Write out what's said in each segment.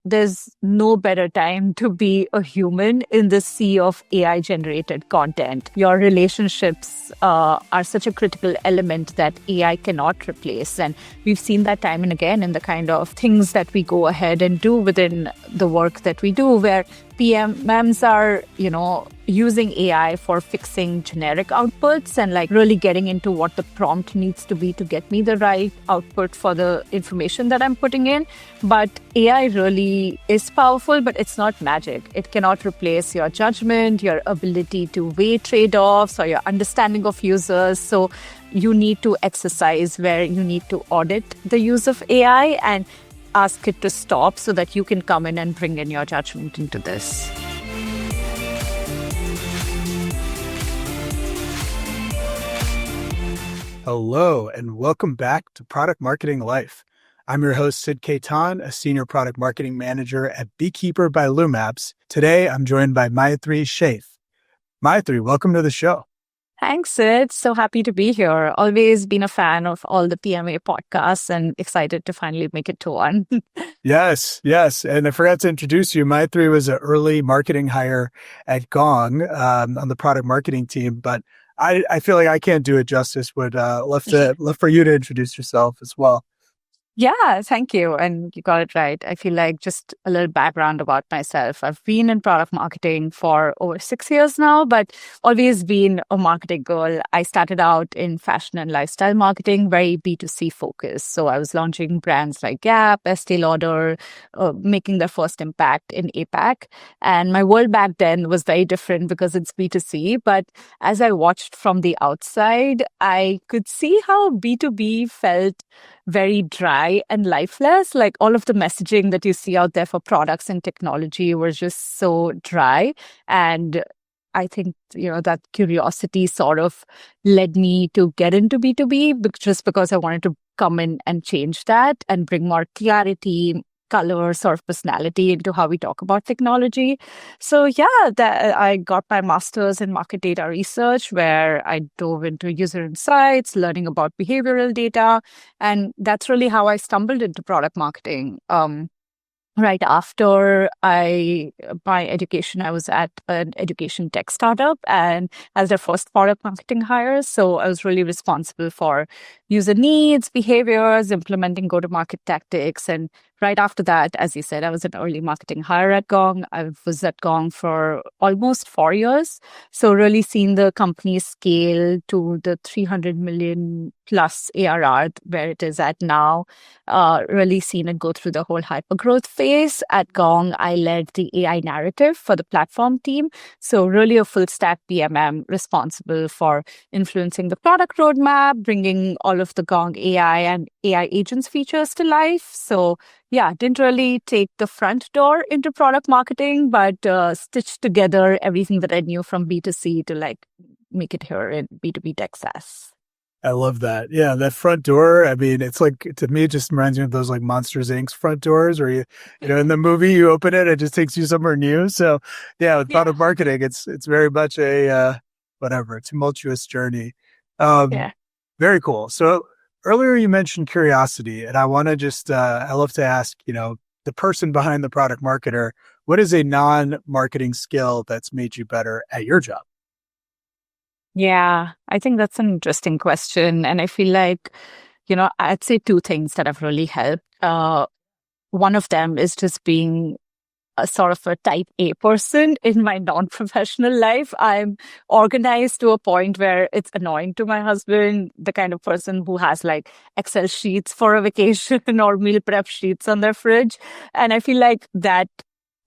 there's no better time to be a human in the sea of AI generated content. Your relationships are such a critical element that AI cannot replace. And we've seen that time and again in the kind of things that we go ahead and do within the work that we do, where PMMs are, using AI for fixing generic outputs and like really getting into what the prompt needs to be to get me the right output for the information that I'm putting in. But AI really is powerful, but it's not magic. It cannot replace your judgment, your ability to weigh trade-offs, or your understanding of users. So you need to exercise where you need to audit the use of AI and ask it to stop so that you can come in and bring in your judgment into this. Hello, and welcome back to Product Marketing Life. I'm your host, Sid Kaitan, a Senior Product Marketing Manager at Beekeeper by Loomapps. Today, I'm joined by Maitri Sheth. Maitri, welcome to the show. Thanks, Sid. So happy to be here. Always been a fan of all the PMA podcasts and excited to finally make it to one. Yes. And I forgot to introduce you. Maitri was an early marketing hire at Gong on the product marketing team, but I feel like I can't do it justice. Would love for you to introduce yourself as well. Yeah, thank you. And you got it right. I feel like just a little background about myself. I've been in product marketing for over 6 years now, but always been a marketing girl. I started out in fashion and lifestyle marketing, very B2C focused. So I was launching brands like Gap, Estee Lauder, making their first impact in APAC. And my world back then was very different because it's B2C. But as I watched from the outside, I could see how B2B felt very dry and lifeless. Like all of the messaging that you see out there for products and technology was just so dry. And I think, that curiosity sort of led me to get into B2B just because I wanted to come in and change that and bring more clarity, color, sort of personality into how we talk about technology. So I got my master's in market data research, where I dove into user insights, learning about behavioral data. And that's really how I stumbled into product marketing. Right after my education, I was at an education tech startup and as their first product marketing hire. So I was really responsible for user needs, behaviors, implementing go-to-market tactics. And right after that, as you said, I was an early marketing hire at Gong. I was at Gong for almost 4 years. So really seeing the company scale to the 300 million plus ARR where it is at now, really seen it go through the whole hypergrowth phase. At Gong, I led the AI narrative for the platform team. So really a full stack PMM responsible for influencing the product roadmap, bringing all of the Gong AI and AI agents features to life. So didn't really take the front door into product marketing, but stitched together everything that I knew from B2C to like make it here in B2B tech SaaS. I love that. Yeah, that front door. I mean, it's like, to me, it just reminds me of those like Monsters Inc. front doors where you in the movie, you open it, it just takes you somewhere new. So with product marketing, it's very much a, tumultuous journey. Very cool. So earlier you mentioned curiosity, and I want to just, I love to ask, the person behind the product marketer, what is a non-marketing skill that's made you better at your job? Yeah, I think that's an interesting question. And I feel like, I'd say two things that have really helped. One of them is just being a sort of a type A person in my non-professional life. I'm organized to a point where it's annoying to my husband, the kind of person who has like Excel sheets for a vacation or meal prep sheets on their fridge. And I feel like that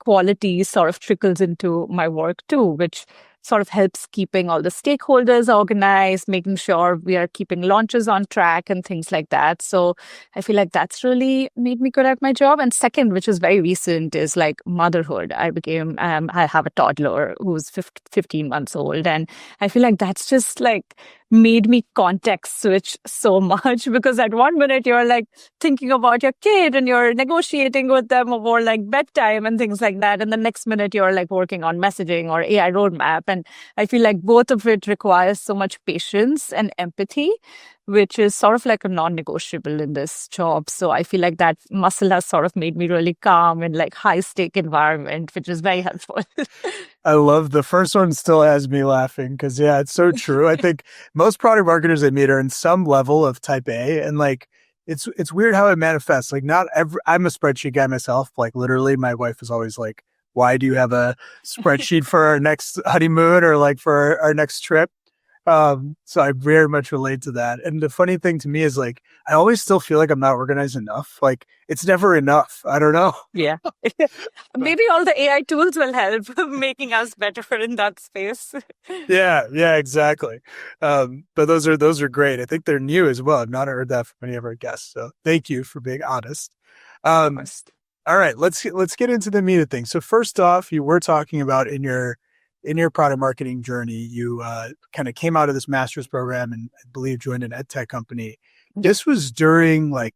quality sort of trickles into my work too, which sort of helps keeping all the stakeholders organized, making sure we are keeping launches on track and things like that. So I feel like that's really made me good at my job. And second, which is very recent, is like motherhood. I have a toddler who's 15 months old. And I feel like that's just like made me context switch so much, because at one minute you're like thinking about your kid and you're negotiating with them over like bedtime and things like that. And the next minute you're like working on messaging or AI roadmap. And I feel like both of it requires so much patience and empathy. which is sort of like a non-negotiable in this job. So I feel like that muscle has sort of made me really calm in like high stake environment, which is very helpful. I love the first one still has me laughing because yeah, it's so true. I think most product marketers I meet are in some level of type A and like it's weird how it manifests. Like not every I'm a spreadsheet guy myself. Like literally my wife is always like, why do you have a spreadsheet for our next honeymoon or like for our next trip? So I very much relate to that. And the funny thing to me is like, I always still feel like I'm not organized enough. Like it's never enough. I don't know. Yeah. Maybe all the AI tools will help making us better in that space. Yeah, exactly. But those are great. I think they're new as well. I've not heard that from any of our guests. So thank you for being honest. Of Um, course. all right, let's get into the meat of things. So first off, you were talking about in your product marketing journey, you kind of came out of this master's program and I believe joined an ed tech company. This was during like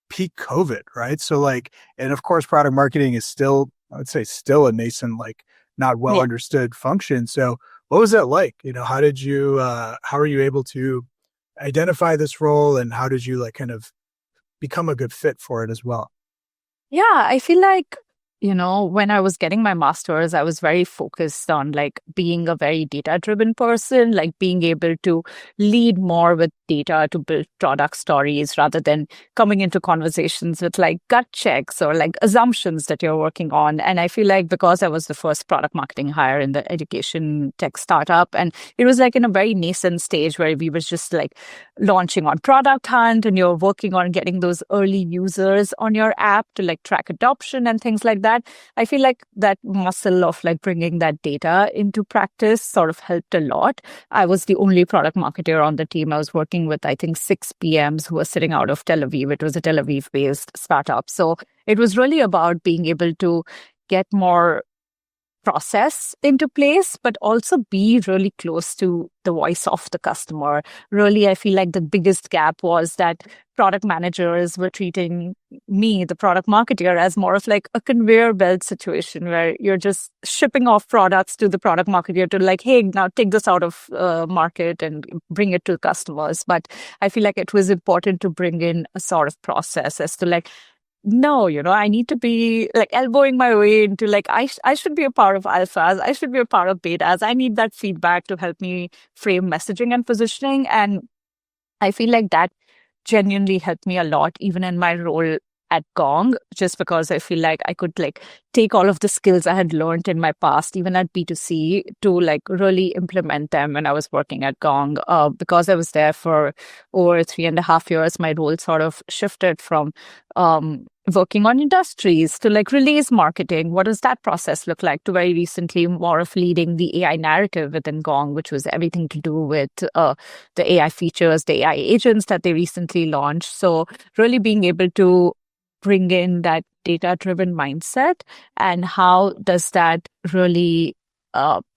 peak COVID, right? So like, and of course, product marketing is still, I would say, still a nascent, like not well Yeah. understood function. So what was that like? How did you, how are you able to identify this role and how did you like kind of become a good fit for it as well? Yeah, I feel like, when I was getting my master's, I was very focused on like being a very data-driven person, like being able to lead more with data to build product stories rather than coming into conversations with like gut checks or like assumptions that you're working on. And I feel like because I was the first product marketing hire in the education tech startup, and it was like in a very nascent stage where we was just like launching on Product Hunt and you're working on getting those early users on your app to like track adoption and things like that. I feel like that muscle of like bringing that data into practice sort of helped a lot. I was the only product marketer on the team. I was working with, I think, 6 PMs who were sitting out of Tel Aviv. It was a Tel Aviv based startup. So it was really about being able to get more process into place, but also be really close to the voice of the customer. Really, I feel like the biggest gap was that product managers were treating me, the product marketer, as more of like a conveyor belt situation where you're just shipping off products to the product marketer to like, hey, now take this out of market and bring it to customers. But I feel like it was important to bring in a sort of process as to like, no, I need to be like elbowing my way into like, I should be a part of alphas. I should be a part of betas. I need that feedback to help me frame messaging and positioning. And I feel like that genuinely helped me a lot, even in my role at Gong, just because I feel like I could like take all of the skills I had learned in my past, even at B2C, to like really implement them when I was working at Gong. Because I was there for over 3.5 years, my role sort of shifted from working on industries to like release marketing. What does that process look like? To very recently more of leading the AI narrative within Gong, which was everything to do with the AI features, the AI agents that they recently launched. So really being able to bring in that data-driven mindset and how does that really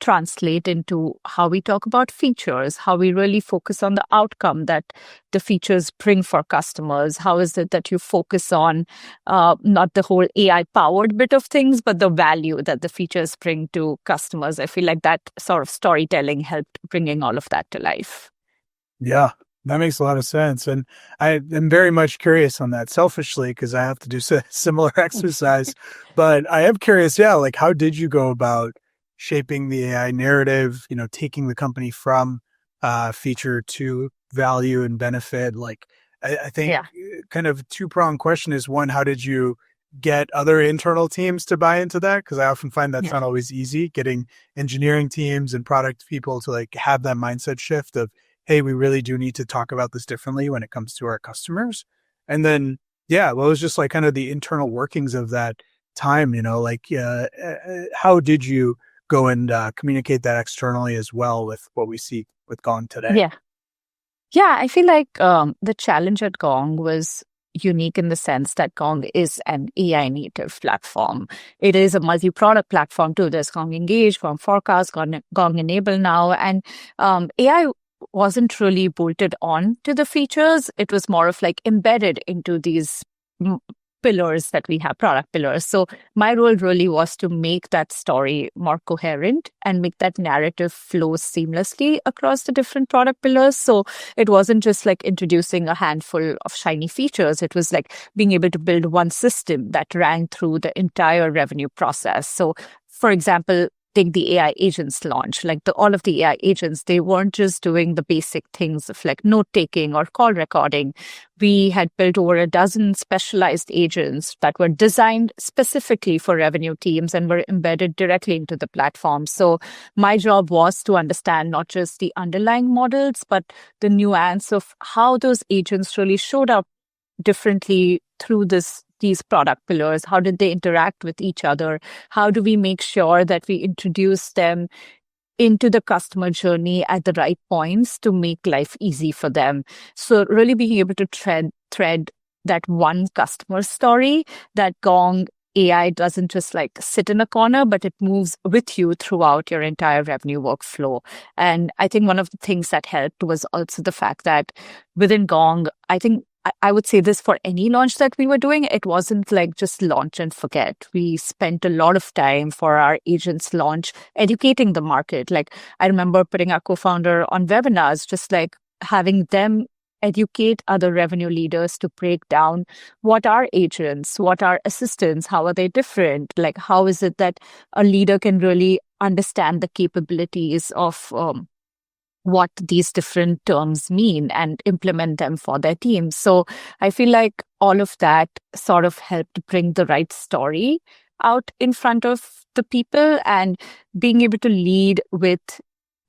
translate into how we talk about features, how we really focus on the outcome that the features bring for customers. How is it that you focus on not the whole AI-powered bit of things, but the value that the features bring to customers? I feel like that sort of storytelling helped bringing all of that to life. Yeah, that makes a lot of sense. And I am very much curious on that selfishly because I have to do similar exercise. But I am curious, yeah, like how did you go about shaping the AI narrative, taking the company from feature to value and benefit? Like, I think Yeah. kind of two-pronged question is one, how did you get other internal teams to buy into that? Because I often find that's Yeah. not always easy, getting engineering teams and product people to like have that mindset shift of, hey, we really do need to talk about this differently when it comes to our customers. And then, yeah, what was just like kind of the internal workings of that time, how did you go and communicate that externally as well with what we see with Gone today? Yeah. Yeah, I feel like the challenge at Gong was unique in the sense that Gong is an AI native platform. It is a multi-product platform too. There's Gong Engage, Gong Forecast, Gong Enable now. And AI wasn't really bolted on to the features. It was more of like embedded into these pillars that we have, product pillars. So my role really was to make that story more coherent and make that narrative flow seamlessly across the different product pillars. So it wasn't just like introducing a handful of shiny features. It was like being able to build one system that ran through the entire revenue process. So for example, take the AI agents launch, like all of the AI agents, they weren't just doing the basic things of like note taking or call recording. We had built over a dozen specialized agents that were designed specifically for revenue teams and were embedded directly into the platform. So my job was to understand not just the underlying models, but the nuance of how those agents really showed up differently through these product pillars. How did they interact with each other? How do we make sure that we introduce them into the customer journey at the right points to make life easy for them? So really being able to thread that one customer story, that Gong AI doesn't just like sit in a corner, but it moves with you throughout your entire revenue workflow. And I think one of the things that helped was also the fact that within Gong, I would say this for any launch that we were doing, it wasn't like just launch and forget. We spent a lot of time for our agents launch educating the market. Like I remember putting our co-founder on webinars, just like having them educate other revenue leaders to break down what are agents, what are assistants, how are they different? Like how is it that a leader can really understand the capabilities of what these different terms mean and implement them for their teams. So I feel like all of that sort of helped bring the right story out in front of the people and being able to lead with,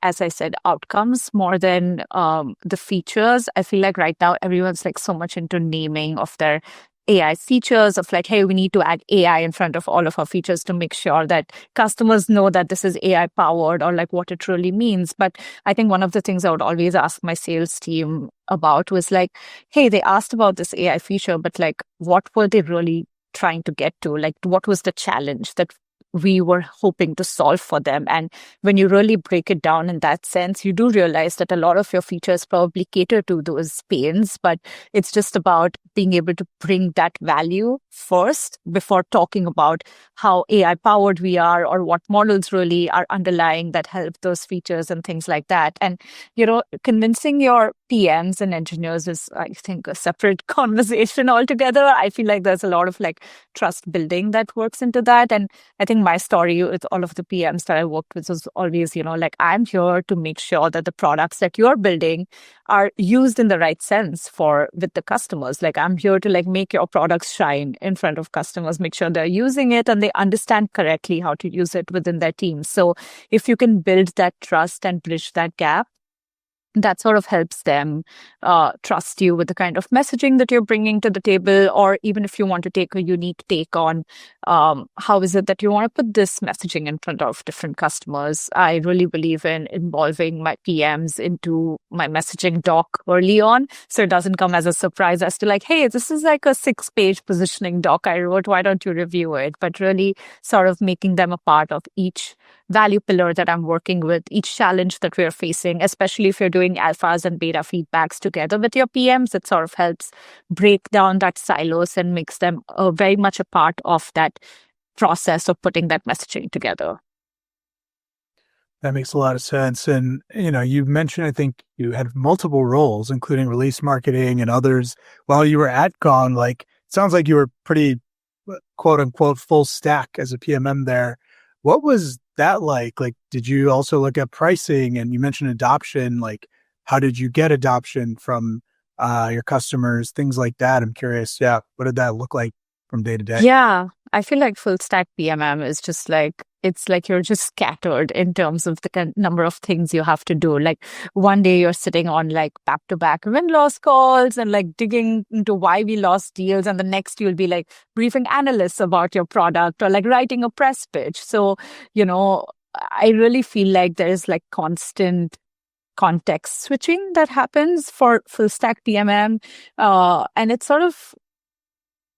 as I said, outcomes more than the features. I feel like right now everyone's like so much into naming of their AI features of like, hey, we need to add AI in front of all of our features to make sure that customers know that this is AI powered or like what it really means. But I think one of the things I would always ask my sales team about was like, hey, they asked about this AI feature, but like, what were they really trying to get to? Like, what was the challenge that we were hoping to solve for them? And when you really break it down in that sense, you do realize that a lot of your features probably cater to those pains, but it's just about being able to bring that value first before talking about how AI powered we are or what models really are underlying that help those features and things like that. And, convincing your PMs and engineers is, I think, a separate conversation altogether. I feel like there's a lot of like trust building that works into that. And I think my story with all of the PMs that I worked with was always, like I'm here to make sure that the products that you're building are used in the right sense with the customers. Like I'm here to like make your products shine in front of customers, make sure they're using it and they understand correctly how to use it within their team. So if you can build that trust and bridge that gap, that sort of helps them trust you with the kind of messaging that you're bringing to the table, or even if you want to take a unique take on how is it that you want to put this messaging in front of different customers. I really believe in involving my PMs into my messaging doc early on, so it doesn't come as a surprise as to like, hey, this is like a 6-page positioning doc I wrote, why don't you review it? But really sort of making them a part of each value pillar that I'm working with, each challenge that we're facing, especially if you're doing alphas and beta feedbacks together with your PMs. It sort of helps break down that silos and makes them very much a part of that process of putting that messaging together. That makes a lot of sense. And, you mentioned, I think you had multiple roles, including release marketing and others while you were at Gong. Like, it sounds like you were pretty, quote unquote, full stack as a PMM there. What was that like? Like, did you also look at pricing? And you mentioned adoption. Like, how did you get adoption from your customers? Things like that. I'm curious. Yeah. What did that look like from day to day? Yeah, I feel like full stack PMM is just like, it's like you're just scattered in terms of the number of things you have to do. Like one day you're sitting on like back-to-back win-loss calls and like digging into why we lost deals. And the next you'll be like briefing analysts about your product or like writing a press pitch. So, I really feel like there is like constant context switching that happens for full stack PMM. And it's sort of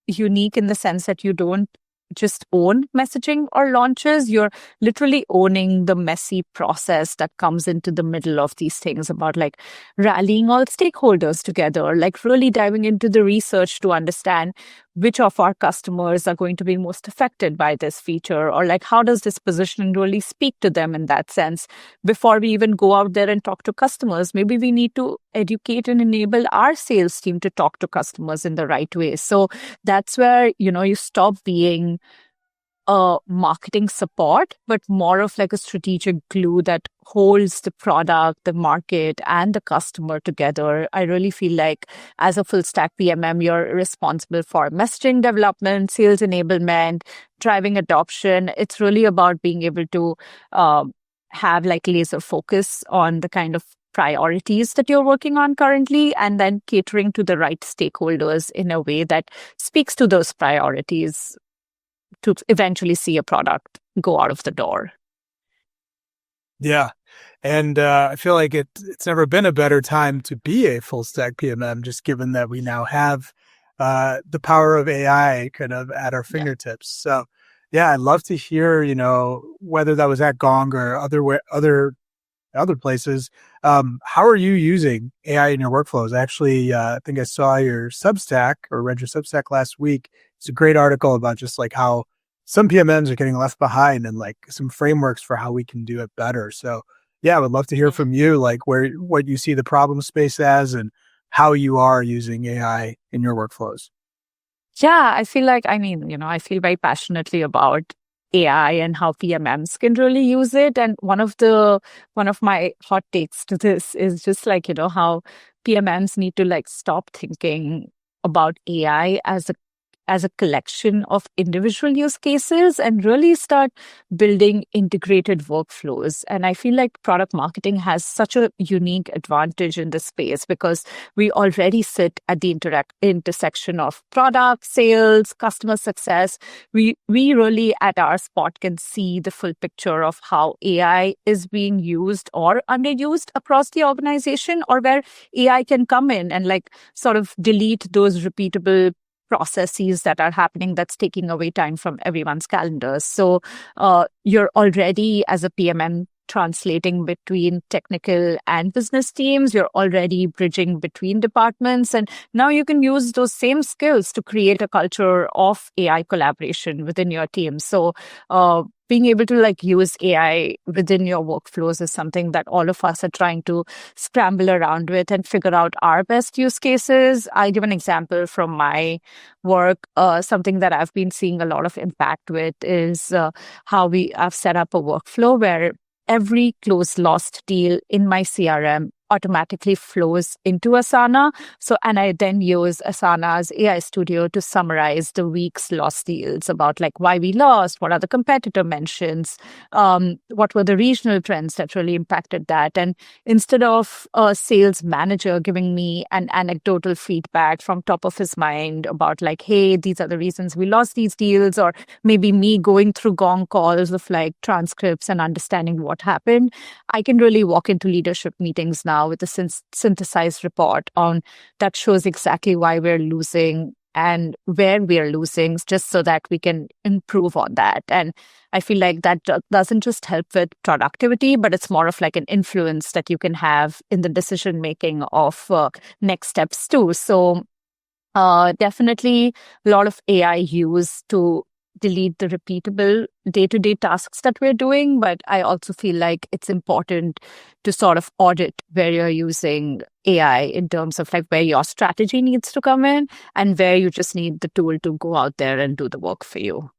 unique in the sense that you don't just own messaging or launches. You're literally owning the messy process that comes into the middle of these things about like rallying all stakeholders together, like really diving into the research to understand which of our customers are going to be most affected by this feature, or like how does this position really speak to them in that sense. Before we even go out there and talk to customers, maybe we need to educate and enable our sales team to talk to customers in the right way. So that's where, you stop being a marketing support, but more of like a strategic glue that holds the product, the market, and the customer together. I really feel like as a full stack PMM, you're responsible for messaging development, sales enablement, driving adoption. It's really about being able to have like laser focus on the kind of priorities that you're working on currently, and then catering to the right stakeholders in a way that speaks to those priorities to eventually see a product go out of the door. Yeah. And I feel like it's never been a better time to be a full stack PMM, just given that we now have the power of AI kind of at our fingertips. So yeah, I'd love to hear, whether that was at Gong or other places. How are you using AI in your workflows? Actually, I think I saw your Substack or read your Substack last week. It's a great article about just like how some PMMs are getting left behind and like some frameworks for how we can do it better. So yeah, I would love to hear from you, like what you see the problem space as and how you are using AI in your workflows. Yeah, I feel like, I feel very passionately about AI and how PMMs can really use it. And one of my hot takes to this is just like, how PMMs need to like stop thinking about AI as a collection of individual use cases and really start building integrated workflows. And I feel like product marketing has such a unique advantage in this space because we already sit at the intersection of product, sales, customer success. We really at our spot can see the full picture of how AI is being used or underused across the organization, or where AI can come in and like sort of delete those repeatable processes that are happening that's taking away time from everyone's calendars. So you're already, as a PMM, translating between technical and business teams. You're already bridging between departments. And now you can use those same skills to create a culture of AI collaboration within your team. So being able to like use AI within your workflows is something that all of us are trying to scramble around with and figure out our best use cases. I'll give an example from my work. Something that I've been seeing a lot of impact with is how I've set up a workflow where every close lost deal in my CRM automatically flows into Asana. And I then use Asana's AI Studio to summarize the week's lost deals about like why we lost, what are the competitor mentions, what were the regional trends that really impacted that. And instead of a sales manager giving me an anecdotal feedback from top of his mind about like, hey, these are the reasons we lost these deals, or maybe me going through Gong calls of like transcripts and understanding what happened, I can really walk into leadership meetings now with a synthesized report on that shows exactly why we're losing and where we're losing, just so that we can improve on that. And I feel like that doesn't just help with productivity, but it's more of like an influence that you can have in the decision making of next steps too. So definitely a lot of AI use to delete the repeatable day-to-day tasks that we're doing. But I also feel like it's important to sort of audit where you're using AI in terms of like where your strategy needs to come in and where you just need the tool to go out there and do the work for you.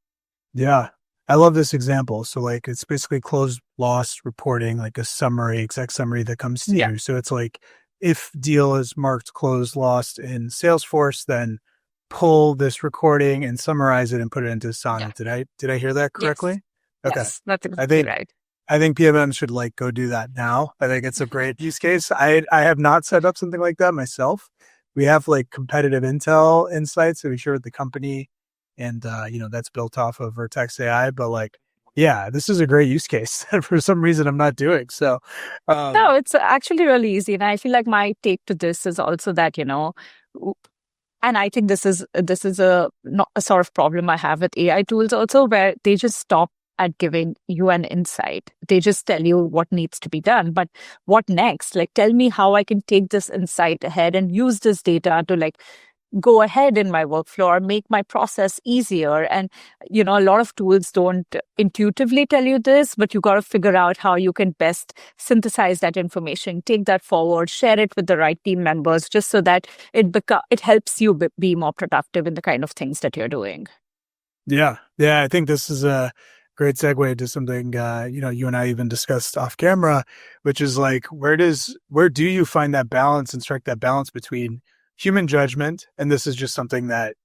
Yeah. I love this example. So like it's basically closed loss reporting, like a summary, exact summary that comes to you. So it's like if deal is marked closed lost in Salesforce, then pull this recording and summarize it and put it into Asana. Yeah. Did I hear that correctly? Yes. Okay. Yes, that's exactly right. I think PMM should like go do that now. I think it's a great use case. I have not set up something like that myself. We have like competitive intel insights that we share with the company, and that's built off of Vertex AI. But like, yeah, this is a great use case that for some reason I'm not doing. So no, it's actually really easy. And I feel like my take to this is also that, and I think this is not a sort of problem I have with AI tools also, where they just stop at giving you an insight. They just tell you what needs to be done. But what next? Like, tell me how I can take this insight ahead and use this data to like go ahead in my workflow or make my process easier. And, a lot of tools don't intuitively tell you this, but you got to figure out how you can best synthesize that information, take that forward, share it with the right team members, just so that it helps you be more productive in the kind of things that you're doing. Yeah. Yeah. I think this is a great segue to something, you and I even discussed off camera, which is like, where do you find that balance and strike that balance between human judgment? And this is just something that,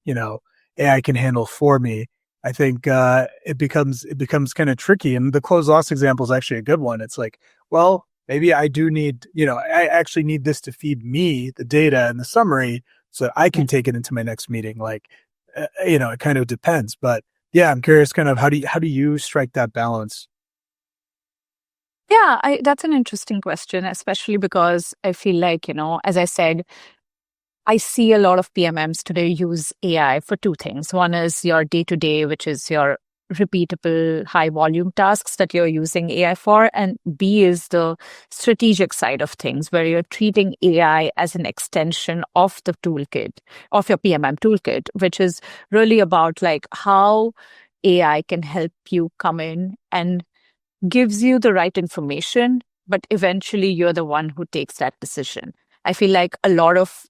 AI can handle for me. I think, it becomes kind of tricky. And the closed loss example is actually a good one. It's like, well, maybe I do need, I actually need this to feed me the data and the summary so that I can take it into my next meeting. Like, it kind of depends, but yeah, I'm curious kind of how do you strike that balance? Yeah, that's an interesting question, especially because I feel like, as I said, I see a lot of PMMs today use AI for two things. One is your day to day, which is your repeatable high volume tasks that you're using AI for. And B is the strategic side of things, where you're treating AI as an extension of the toolkit, of your PMM toolkit, which is really about like how AI can help you come in and gives you the right information, but eventually you're the one who takes that decision. I feel like a lot of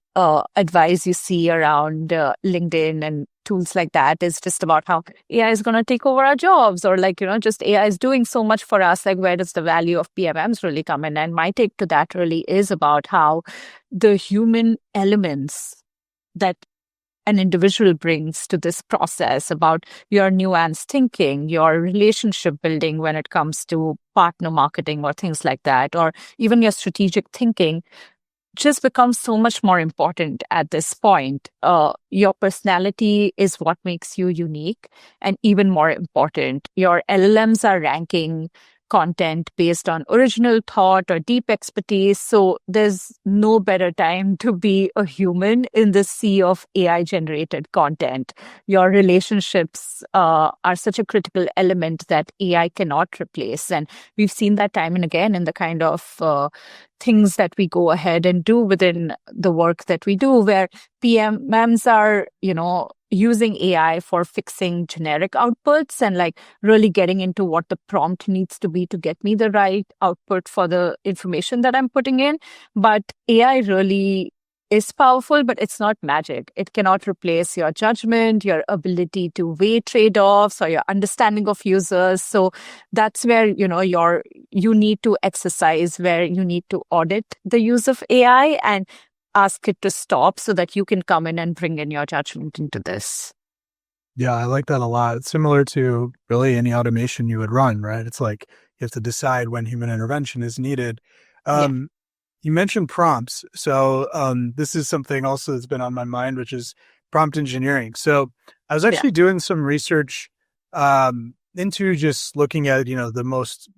advice you see around LinkedIn and tools like that is just about how AI is going to take over our jobs, or like, just AI is doing so much for us. Like, where does the value of PMMs really come in? And my take to that really is about how the human elements that an individual brings to this process, about your nuanced thinking, your relationship building when it comes to partner marketing or things like that, or even your strategic thinking, just becomes so much more important at this point. Your personality is what makes you unique. And even more important, your LLMs are ranking content based on original thought or deep expertise. So there's no better time to be a human in the sea of AI generated content. Your relationships are such a critical element that AI cannot replace. And we've seen that time and again in the kind of things that we go ahead and do within the work that we do, where PMMs are, using AI for fixing generic outputs and like really getting into what the prompt needs to be to get me the right output for the information that I'm putting in. But AI really is powerful, but it's not magic. It cannot replace your judgment, your ability to weigh trade-offs, or your understanding of users. So that's where, you need to exercise, where you need to audit the use of AI and ask it to stop so that you can come in and bring in your judgment into this. Yeah, I like that a lot. It's similar to really any automation you would run, right? It's like you have to decide when human intervention is needed. Yeah. You mentioned prompts. So this is something also that's been on my mind, which is prompt engineering. So I was Yeah. actually doing some research into just looking at, the most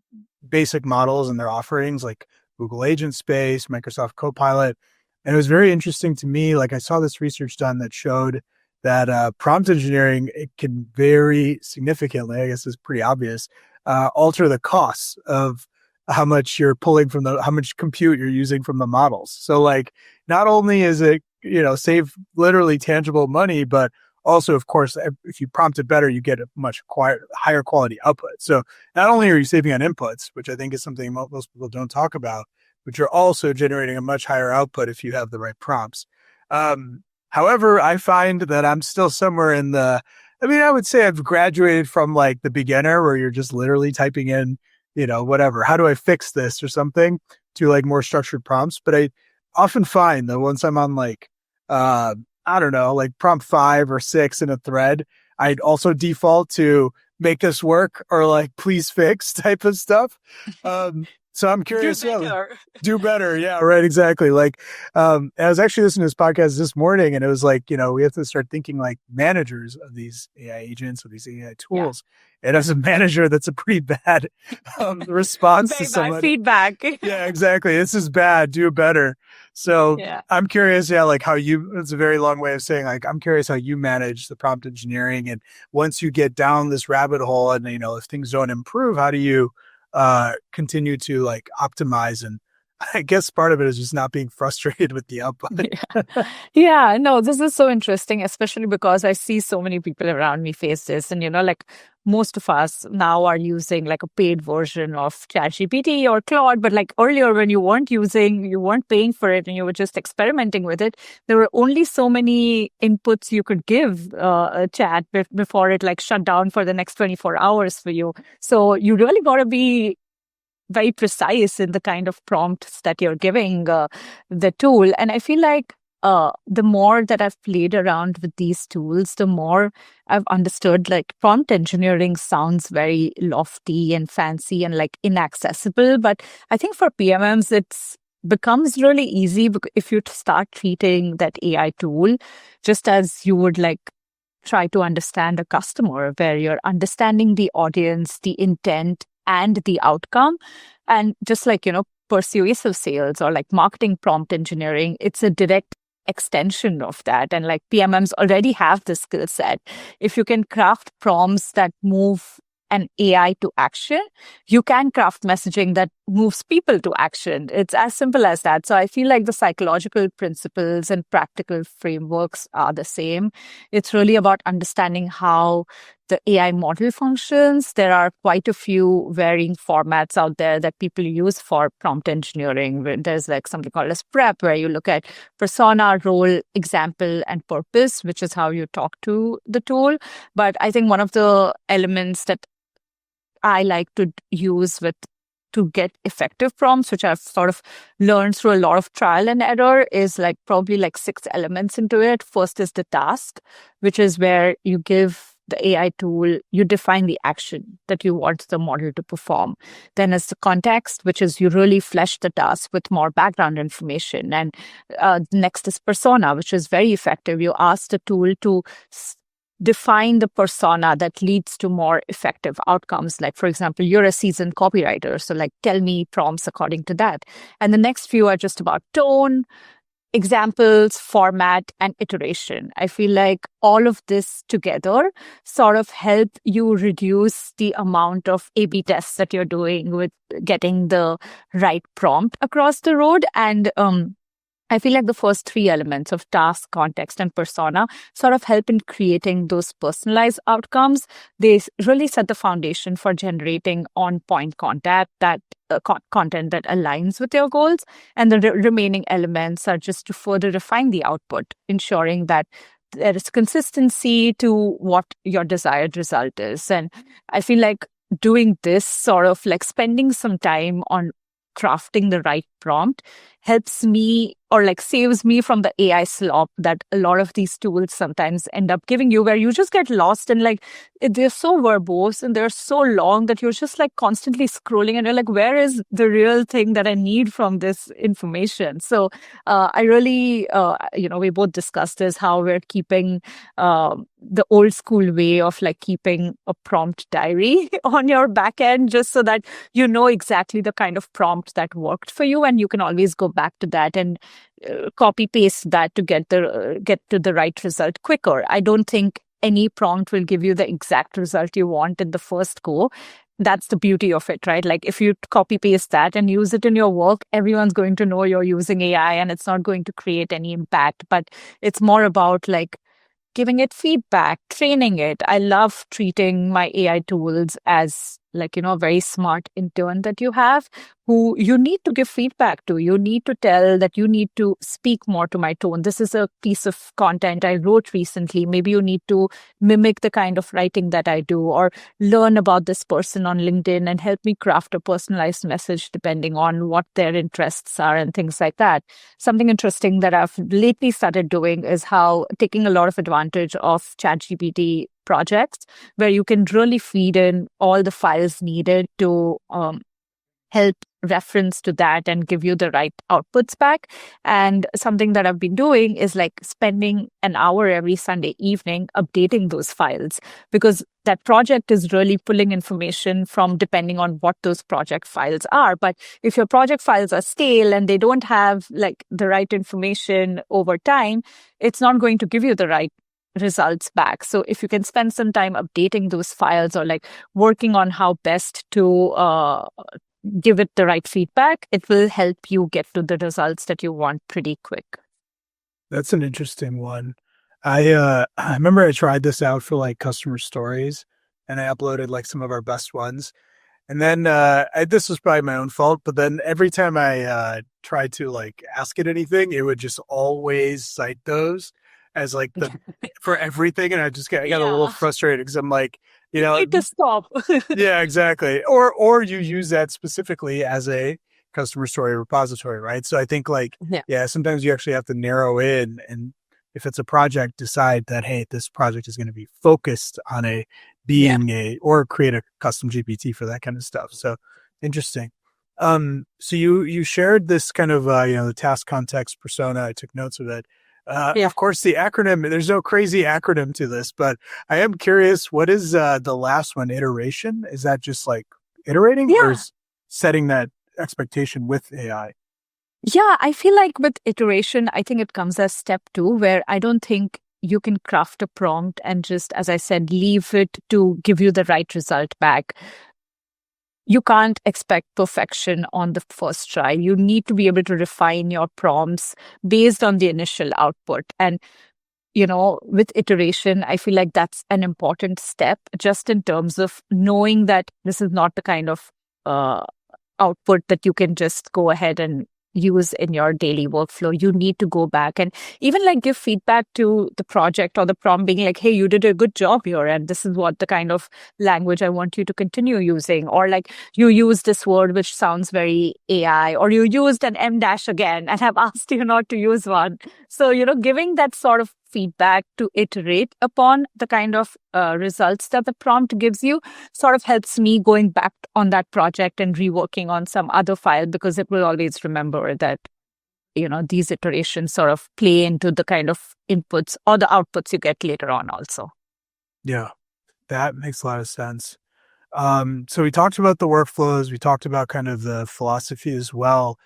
basic models and their offerings like Google Agent Space, Microsoft Copilot. And it was very interesting to me. Like I saw this research done that showed that prompt engineering, it can very significantly, I guess is pretty obvious, alter the costs of how much you're pulling from how much compute you're using from the models. So like, not only is it, save literally tangible money, but also, of course, if you prompt it better, you get a much higher quality output. So not only are you saving on inputs, which I think is something most people don't talk about, but you're also generating a much higher output if you have the right prompts. However, I find that I'm still somewhere I would say I've graduated from like the beginner where you're just literally typing in, whatever, how do I fix this or something, to like more structured prompts. But I often find that once I'm on like, I don't know, like prompt 5 or 6 in a thread, I'd also default to make this work or like please fix type of stuff. So I'm curious. Do better. Yeah, right. Exactly. Like, I was actually listening to this podcast this morning and it was like, we have to start thinking like managers of these AI agents or these AI tools. Yeah. And as a manager, that's a pretty bad response to someone. Bad feedback. Yeah, exactly. This is bad. Do better. So Yeah. I'm curious, like it's a very long way of saying like, I'm curious how you manage the prompt engineering. And once you get down this rabbit hole and, if things don't improve, how do you continue to like optimize and I guess part of it is just not being frustrated with the output. Yeah, no, this is so interesting, especially because I see so many people around me face this. And, like most of us now are using like a paid version of ChatGPT or Claude. But like earlier, when you weren't paying for it and you were just experimenting with it, there were only so many inputs you could give a chat before it like shut down for the next 24 hours for you. So you really got to be very precise in the kind of prompts that you're giving the tool. And I feel like the more that I've played around with these tools, the more I've understood like prompt engineering sounds very lofty and fancy and like inaccessible. But I think for PMMs, it's becomes really easy if you start treating that AI tool just as you would like try to understand a customer, where you're understanding the audience, the intent, and the outcome. And just like, persuasive sales or like marketing prompt engineering, it's a direct extension of that. And like PMMs already have the skill set. If you can craft prompts that move an AI to action, you can craft messaging that moves people to action. It's as simple as that. So I feel like the psychological principles and practical frameworks are the same. It's really about understanding how the AI model functions. There are quite a few varying formats out there that people use for prompt engineering. There's like something called as prep, where you look at persona, role, example, and purpose, which is how you talk to the tool. But I think one of the elements that I like to use to get effective prompts, which I've sort of learned through a lot of trial and error, is like probably like 6 elements into it. First is the task, which is where you give the AI tool, you define the action that you want the model to perform. Then is the context, which is you really flesh the task with more background information. And next is persona, which is very effective. You ask the tool to define the persona that leads to more effective outcomes. Like, for example, you're a seasoned copywriter, so like tell me prompts according to that. And the next few are just about tone, examples, format, and iteration. I feel like all of this together sort of help you reduce the amount of A/B tests that you're doing with getting the right prompt across the road. And I feel like the first 3 elements of task, context, and persona sort of help in creating those personalized outcomes. They really set the foundation for generating on-point content that content that aligns with your goals. And the remaining elements are just to further refine the output, ensuring that there is consistency to what your desired result is. And I feel like doing this, sort of like spending some time on crafting the right prompt, helps me or like saves me from the AI slop that a lot of these tools sometimes end up giving you, where you just get lost and like they're so verbose and they're so long that you're just like constantly scrolling and you're like, where is the real thing that I need from this information? So I really, we both discussed this, how we're keeping the old school way of like keeping a prompt diary on your back end, just so that you know exactly the kind of prompt that worked for you, and you can always go back to that and copy paste that to get to the right result quicker. I don't think any prompt will give you the exact result you want in the first go. That's the beauty of it, right? Like if you copy paste that and use it in your work, everyone's going to know you're using AI and it's not going to create any impact. But it's more about like giving it feedback, training it. I love treating my AI tools as like, a very smart intern that you have, who you need to give feedback to. You need to tell that you need to speak more to my tone. This is a piece of content I wrote recently. Maybe you need to mimic the kind of writing that I do, or learn about this person on LinkedIn and help me craft a personalized message depending on what their interests are and things like that. Something interesting that I've lately started doing is how taking a lot of advantage of ChatGPT projects, where you can really feed in all the files needed to help reference to that and give you the right outputs back. And something that I've been doing is like spending an hour every Sunday evening updating those files, because that project is really pulling information from depending on what those project files are. But if your project files are stale and they don't have like the right information over time, it's not going to give you the right results back. So if you can spend some time updating those files, or like working on how best to give it the right feedback, it will help you get to the results that you want pretty quick. That's an interesting one. I remember I tried this out for like customer stories, and I uploaded like some of our best ones. And then this was probably my own fault, but then every time I tried to like ask it anything, it would just always cite those as like the for everything, and I got a little frustrated because I'm like, you need to stop. Yeah, exactly. Or you use that specifically as a customer story repository, right? So I think like sometimes you actually have to narrow in, and if it's a project, decide that hey, this project is going to be focused on or create a custom GPT for that kind of stuff. So interesting. So you shared this kind of the task context persona. I took notes of it. Of course, the acronym, there's no crazy acronym to this, but I am curious, what is the last one, iteration? Is that just like iterating or is setting that expectation with AI? Yeah, I feel like with iteration, I think it comes as step 2, where I don't think you can craft a prompt and just, as I said, leave it to give you the right result back. You can't expect perfection on the first try. You need to be able to refine your prompts based on the initial output. And, with iteration, I feel like that's an important step just in terms of knowing that this is not the kind of output that you can just go ahead and use in your daily workflow. You need to go back and even like give feedback to the project or the prompt, being like, hey, you did a good job here, and this is what the kind of language I want you to continue using. Or like, you used this word which sounds very AI, or you used an M dash again and have asked you not to use one. So, giving that sort of feedback to iterate upon the kind of results that the prompt gives you sort of helps me going back on that project and reworking on some other file, because it will always remember that, these iterations sort of play into the kind of inputs or the outputs you get later on also. Yeah, that makes a lot of sense. So we talked about the workflows, we talked about kind of the philosophy as well.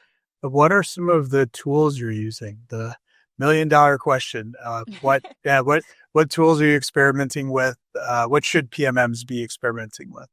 But what are some of the tools you're using? The $1,000,000 question. What tools are you experimenting with? What should PMMs be experimenting with?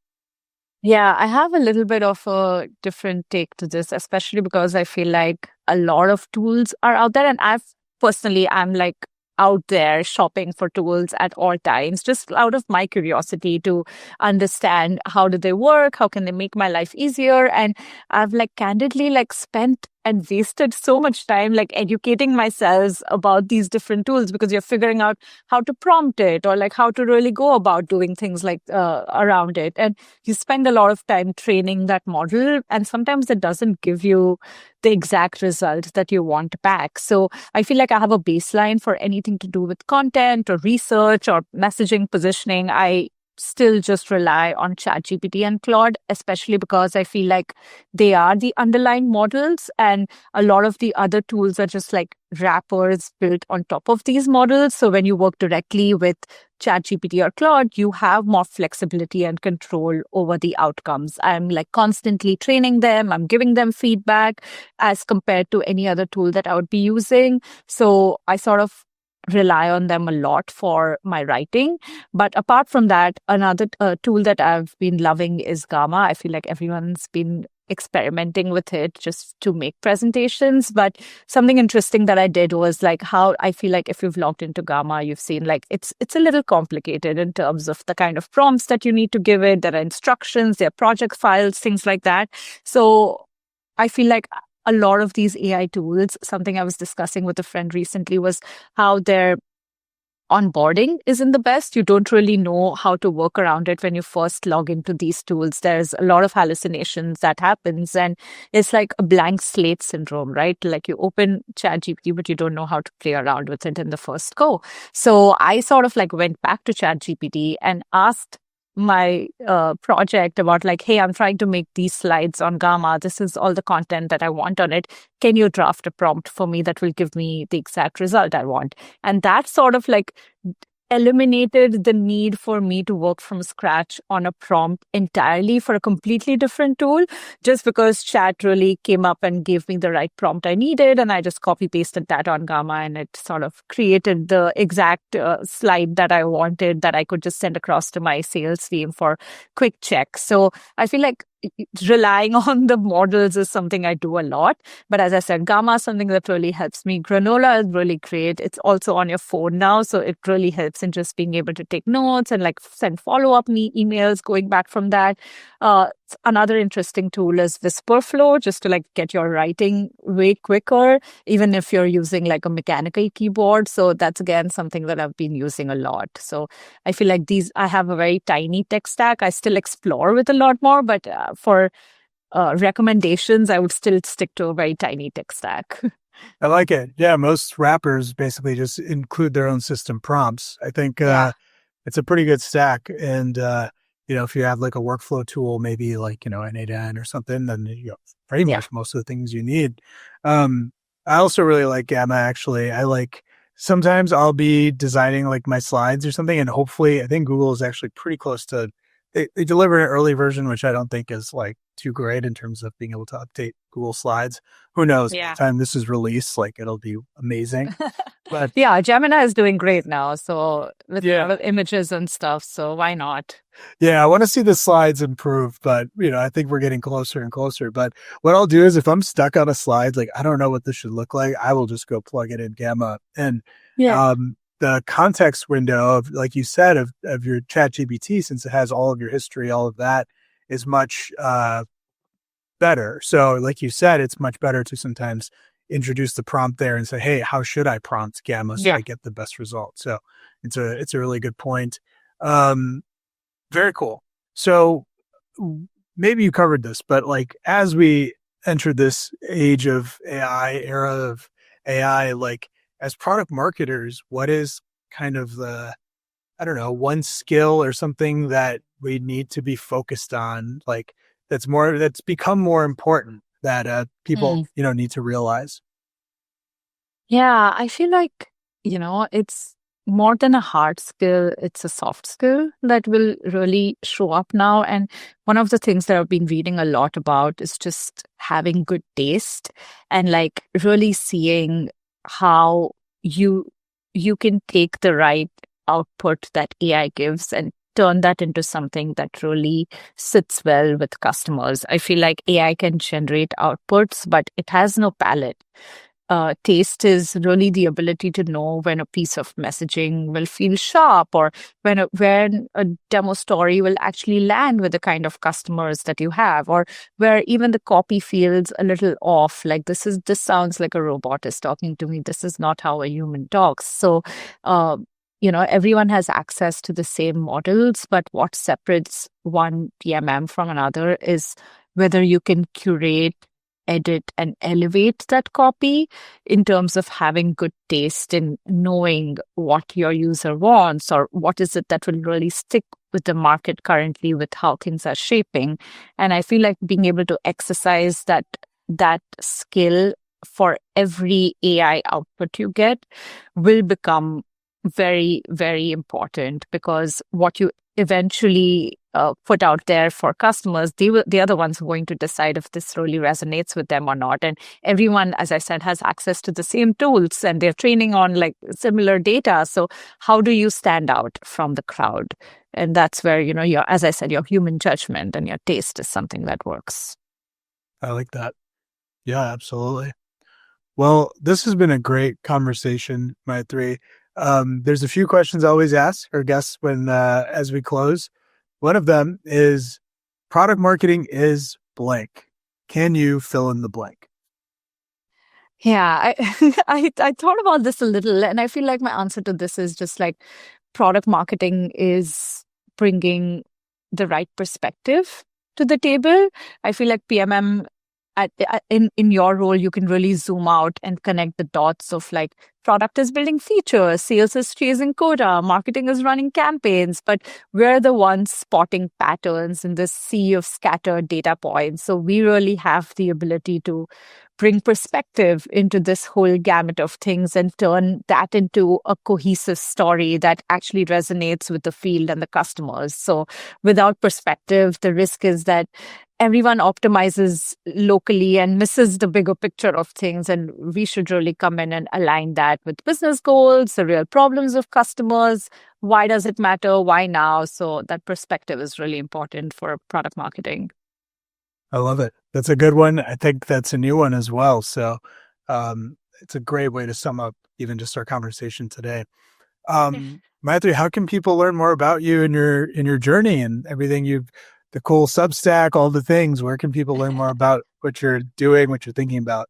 Yeah, I have a little bit of a different take to this, especially because I feel like a lot of tools are out there, and I'm like out there shopping for tools at all times, just out of my curiosity to understand how do they work, how can they make my life easier. And I've like candidly like spent and wasted so much time like educating myself about these different tools, because you're figuring out how to prompt it or like how to really go about doing things like around it. And you spend a lot of time training that model, and sometimes it doesn't give you the exact result that you want back. So I feel like I have a baseline for anything to do with content or research or messaging positioning. I still just rely on ChatGPT and Claude, especially because I feel like they are the underlying models, and a lot of the other tools are just like wrappers built on top of these models. So when you work directly with ChatGPT or Claude, you have more flexibility and control over the outcomes. I'm like constantly training them. I'm giving them feedback as compared to any other tool that I would be using. So I sort of rely on them a lot for my writing. But apart from that, another tool that I've been loving is Gamma. I feel like everyone's been experimenting with it just to make presentations. But something interesting that I did was like how I feel like if you've logged into Gamma, you've seen like it's a little complicated in terms of the kind of prompts that you need to give it. There are instructions, there are project files, things like that. So I feel like a lot of these AI tools, something I was discussing with a friend recently was how their onboarding isn't the best. You don't really know how to work around it when you first log into these tools. There's a lot of hallucinations that happens, and it's like a blank slate syndrome, right? Like you open ChatGPT, but you don't know how to play around with it in the first go. So I sort of like went back to ChatGPT and asked my project about like, hey, I'm trying to make these slides on Gamma. This is all the content that I want on it. Can you draft a prompt for me that will give me the exact result I want? And that sort of like eliminated the need for me to work from scratch on a prompt entirely for a completely different tool, just because chat really came up and gave me the right prompt I needed. And I just copy pasted that on Gamma, and it sort of created the exact slide that I wanted that I could just send across to my sales team for quick checks. So I feel like relying on the models is something I do a lot. But as I said, Gamma is something that really helps me. Granola is really great. It's also on your phone now. So it really helps in just being able to take notes and like send follow-up emails going back from that. Another interesting tool is Whisperflow, just to like get your writing way quicker, even if you're using like a mechanical keyboard. So that's again something that I've been using a lot. So I feel like I have a very tiny tech stack. I still explore with a lot more, but for recommendations, I would still stick to a very tiny tech stack. I like it. Yeah, most rappers basically just include their own system prompts. I think it's a pretty good stack. And, if you have like a workflow tool, maybe like, an N8N or something, then you have pretty much most of the things you need. I also really like Gamma, actually. Sometimes I'll be designing like my slides or something, and hopefully I think Google is actually pretty close to, they deliver an early version, which I don't think is like too great in terms of being able to update Google Slides. Who knows? By the time this is released, like it'll be amazing. But yeah, Gemini is doing great now. So with a lot of images and stuff. So why not? Yeah, I want to see the slides improve, but I think we're getting closer and closer. But what I'll do is if I'm stuck on a slide, like I don't know what this should look like, I will just go plug it in Gamma. And the context window of, like you said, of your ChatGPT, since it has all of your history, all of that is much better. So like you said, it's much better to sometimes introduce the prompt there and say, hey, how should I prompt Gamma so I get the best result? So it's a really good point. Very cool. So maybe you covered this, but like as we enter this age of AI, era of AI, like as product marketers, what is kind of the, I don't know, one skill or something that we need to be focused on, like that's become more important that people, need to realize? Yeah, I feel like, it's more than a hard skill, it's a soft skill that will really show up now. And one of the things that I've been reading a lot about is just having good taste and like really seeing how you can take the right output that AI gives and turn that into something that really sits well with customers. I feel like AI can generate outputs, but it has no palate. Taste is really the ability to know when a piece of messaging will feel sharp, or when a demo story will actually land with the kind of customers that you have, or where even the copy feels a little off. Like this sounds like a robot is talking to me. This is not how a human talks. So, everyone has access to the same models, but what separates one PMM from another is whether you can curate, edit, and elevate that copy in terms of having good taste in knowing what your user wants, or what is it that will really stick with the market currently with how things are shaping. And I feel like being able to exercise that skill for every AI output you get will become very, very important, because what you eventually put out there for customers, they are the ones who are going to decide if this really resonates with them or not. And everyone, as I said, has access to the same tools and they're training on like similar data. So how do you stand out from the crowd? And that's where, as I said, your human judgment and your taste is something that works. I like that. Yeah, absolutely. Well, this has been a great conversation, Maitri. There's a few questions I always ask our guests as we close. One of them is, product marketing is blank. Can you fill in the blank? Yeah, I thought about this a little, and I feel like my answer to this is just like product marketing is bringing the right perspective to the table. I feel like PMM in your role, you can really zoom out and connect the dots of like product is building features, sales is chasing quota, marketing is running campaigns, but we're the ones spotting patterns in this sea of scattered data points. So we really have the ability to bring perspective into this whole gamut of things and turn that into a cohesive story that actually resonates with the field and the customers. So without perspective, the risk is that everyone optimizes locally and misses the bigger picture of things. And we should really come in and align that with business goals, the real problems of customers. Why does it matter? Why now? So that perspective is really important for product marketing. I love it. That's a good one. I think that's a new one as well. So it's a great way to sum up even just our conversation today. Maitri, how can people learn more about you and your journey and everything the cool Substack, all the things? Where can people learn more about what you're doing, what you're thinking about?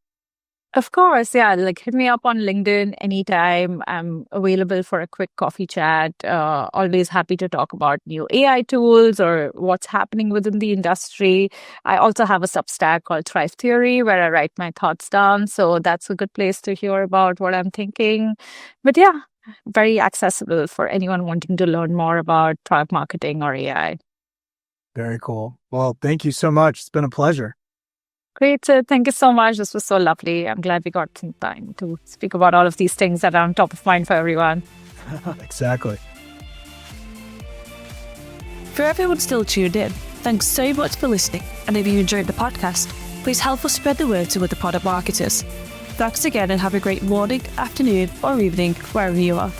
Of course, yeah. Like, hit me up on LinkedIn anytime. I'm available for a quick coffee chat. Always happy to talk about new AI tools or what's happening within the industry. I also have a Substack called Thrive Theory where I write my thoughts down. So that's a good place to hear about what I'm thinking. But yeah, very accessible for anyone wanting to learn more about product marketing or AI. Very cool. Well, thank you so much. It's been a pleasure. Great. Thank you so much. This was so lovely. I'm glad we got some time to speak about all of these things that are on top of mind for everyone. Exactly. For everyone still tuned in, thanks so much for listening. And if you enjoyed the podcast, please help us spread the word to other product marketers. Thanks again and have a great morning, afternoon, or evening, wherever you are.